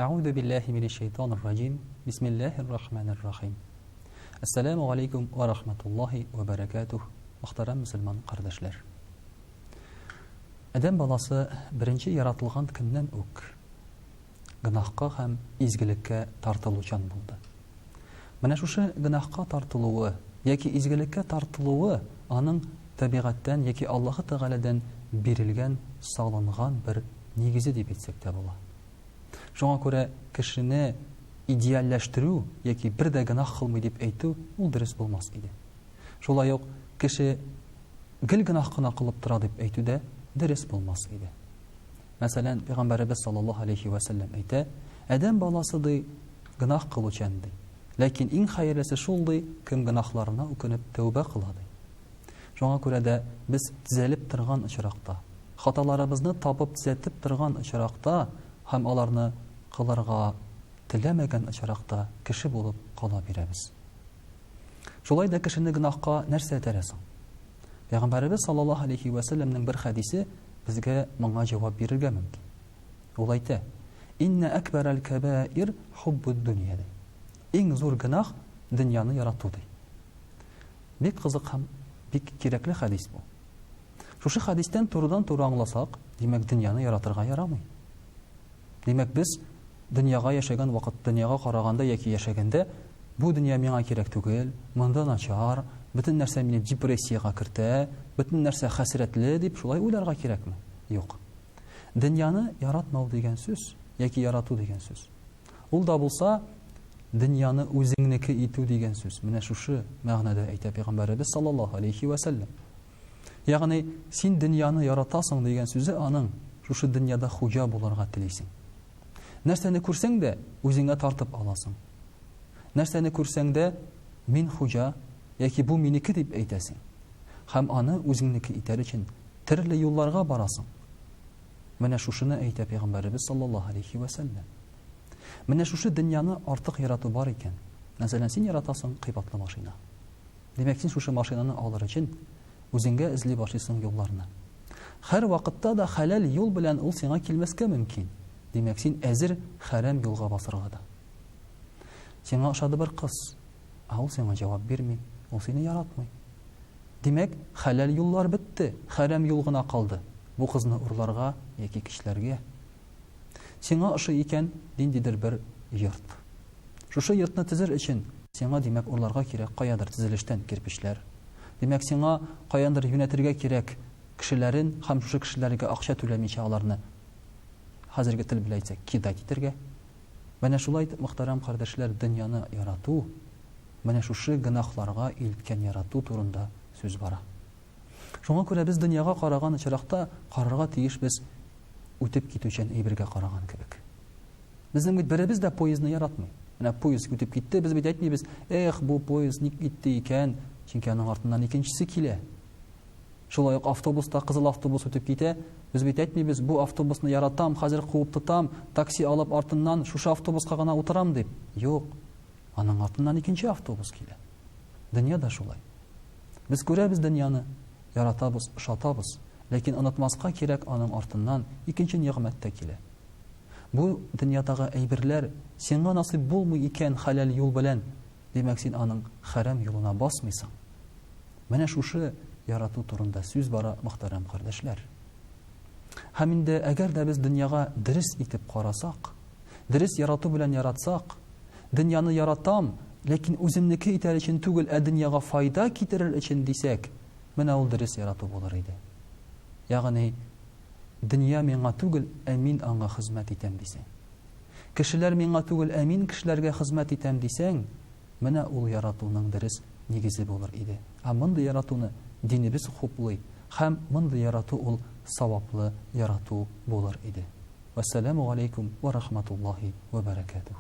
أعوذ بالله من الشيطان الرجيم بسم الله الرحمن الرحيم Assalamu alaikum wa rahmatullahi wa barakatuh. Muhtaram musulmon qardoshlar. Adam balası birinchi yaratılgan kundan o'k gunohga ham izgilikka tortiluvchan bo'ldi. Mana shu gunohga tortiluvi yoki izgilikka tortiluvi aning tabiatdan yoki Alloh taoladan berilgan sog'langan bir negizi deb aytsak da bo'lar. Shunga ko'ra kishini idealləştiru yoki bir də günah qılmay deb aytу ул дөрес булмас иде. Шулай ук кеше гел günah кына кылып тора дип әйтү дә дөрес булмас иде. Мәсәлән, Пәйгамбәрбез саллаллаһу алейхи ва саллям әйтә: "Адам баласы ди günah кылучан ди. Ләкин иң хәерлесе шул ди, кем günahларына үкенеп тәүбә кыла ди." Шуңа күрә дә без төзәлеп торган очракта, хаталарыбызны табып төзәтеп торган очракта һәм аларны кылырга теләмәгән очракта кеше булып кала бирәбез. Шулай да кешене гынахка нәрсә тәрәсең? Пәйгамбәрбез саллаллаһу алейхи ва саллямның бер хадисе безгә моңа җавап бирергә мөмкин. Ул әйтә: "Инна акбарал кабаир хуббуд дөнья." Иң зур гынах дөньяны ярату ди. Бик кызык һәм бик кирәкле хадис бу. Шушы хадистән турыдан-туры аңласак, димәк дөньяны яратырга ярамый. Димәк без дөньяга яшәгән вакыт, дөньяга караганда яки яшәгәндә бу дөнья миңа кирәк түгел, монда начар, бөтен нәрсә мине депрессиягә кертә, бөтен нәрсә хәсрәтле дип шулай уйларга кирәкме? Юк. Дөньяны яратмау дигән сүз яки ярату дигән сүз. Ул да булса дөньяны үзеңнеке итү дигән сүз. Менә шушы мәгънәдә әйтә Пәйгамбәрбез саллаллаһу алейхи ва саллям. Ягъни син дөньяны яратасың дигән сүзе аның шушы дөньяда хуҗа булырга телисең. Нәрсәне күрсәң дә үзеңә тартып аласың. Нәрсәне күрсәң дә мин хуҗа яки бу минеке дип әйтәсең. Һәм аны үзеңнеке итәр өчен төрле юлларга барасың. Менә шушыны әйтә Пәйгамбәрбез саллаллаһу алейхи ва саллям. Менә шушы дөньяны артык ярату бар икән. Мәсәлән, син яратасың кыйбатлы машина. Димәк, син шушы машинаны алыр өчен үзеңгә эзли башлыйсың юлларны. Һәр вакытта да халал юл белән ул сиңа килмәскә мөмкин. Димәк, син әзер хәрәм юлга басырга да. Сиңа ошады бер кыз, ул сиңа җавап бирми, ул сине яратмый. Димәк, халал юллар бетте, хәрәм юл гына калды. Бу кызны урларга яки кишләргә. Сиңа ошый икән диндидер бер йорт. Шушы йортны төзер өчен сиңа димәк урларга кирәк каядыр төзелештән кирпечләр. Димәк, сиңа каяндыр юнәтергә кирәк кешеләрен һәм шушы кешеләргә акча түләмичә аларны хәзерге тел белән әйтсәк, кидать итәргә. Менә шулай итеп, мөхтәрәм кардәшләр, дөньяны ярату, менә шушы гынахларга илткән ярату турында сүз бара. Шуңа күрә без дөньяга караган очракта карарга тиеш без үтеп китүчән әйбергә караган кебек. Безнең бит беребез дә поездны яратмый. Менә поезд үтеп китте, без бит әйтмибез: "Эх, бу поезд ник китте икән?" Чөнки аның артыннан икенчесе килә. Шулай ук автобуста кызыл автобус үтеп китә, без бит әйтмибез: "Бу автобусны яратам, хәзер куып тотам, такси алып артыннан шушы автобуска гына утырам" дип. Юк. Аның артыннан икенче автобус килә. Дөнья да шулай. Без күрәбез дөньяны, яратабыз, ошатабыз, ләкин онытмаска кирәк аның артыннан икенче нигъмәт тә килә. Бу дөньядагы әйберләр сиңа насыйп булмый икән халал юл белән, димәк син аның хәрәм юлына басмыйсың. Менә шушы ярату турында сүз бара, мөхтәрәм кардәшләр. Һәм инде әгәр дә без дөньяга дөрес итеп карасак, дөрес ярату белән яратсак, дөньяны яратам, ләкин үземнеке итәр өчен түгел, дөньяга файда китерер өчен дисәк, менә ул дөрес ярату булыр иде. Ягъни дөнья миңа түгел, мин аңа хезмәт итәм дисәң. Кешеләр миңа түгел, мин кешеләргә хезмәт итәм дисәң, менә ул яратуның дөрес нигезе булыр иде. Монда яратуны динебез хуплый, һәм монда ярату ул саваплы ярату булыр иде. Вассаламу алейкум ва рахматуллаһи ва баракатуһ.